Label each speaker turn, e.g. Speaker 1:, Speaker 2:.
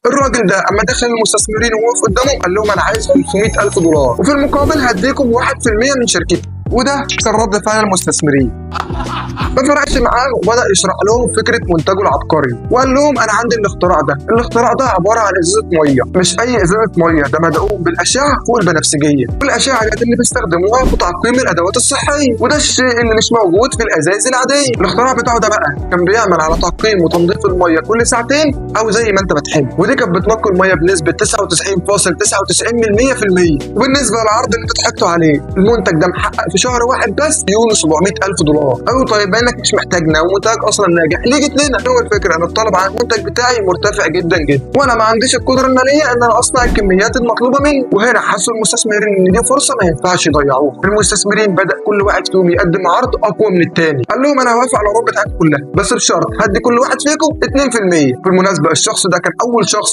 Speaker 1: الراجل ده اما دخل المستثمرين ووقف قدامهم قال لهم انا عايز 500,000 دولار وفي المقابل هديكم 1% من شركتي. وده كان رد فعل المستثمرين. ما فرقش معاه وبدأ يشرح لهم فكرة منتجه العبقري وقال لهم أنا عندي الاختراع ده عبارة عن إزازة مية، مش أي إزازة مية، ده مدعوم بالأشعة فوق البنفسجية، والأشعة دي اللي بيستخدموها في تعقيم الأدوات الصحية، وده الشيء اللي مش موجود في الأزاز العادية. الاختراع بتاعه ده بقى كان بيعمل على تعقيم وتنظيف المية كل ساعتين أو زي ما أنت بتحب، ودي كانت بتنقي المية بنسبة 99.99%. وبالنسبة للعرض اللي انتوا ضحكتوا عليه، المنتج ده محقق في شهر واحد بس مليون 700,000 دولار. أيوة طيب بما إنك مش محتاجنا ومنتجك أصلا ناجح، ليه جيت لنا؟ هو الفكرة إن الطلب على المنتج بتاعي مرتفع جدا جدا، وأنا ما عنديش القدرة المالية إن أنا أصنع الكميات المطلوبة مني. وهنا حسوا المستثمرين إن دي فرصة ما ينفعش يضيعوها. المستثمرين بدأ كل واحد فيهم يقدم عرض أقوى من التاني. قال لهم أنا هوافق على العروض بتاعتكم كلها بس بشرط هدي كل واحد فيكم 2%. بالمناسبة الشخص ده كان أول شخص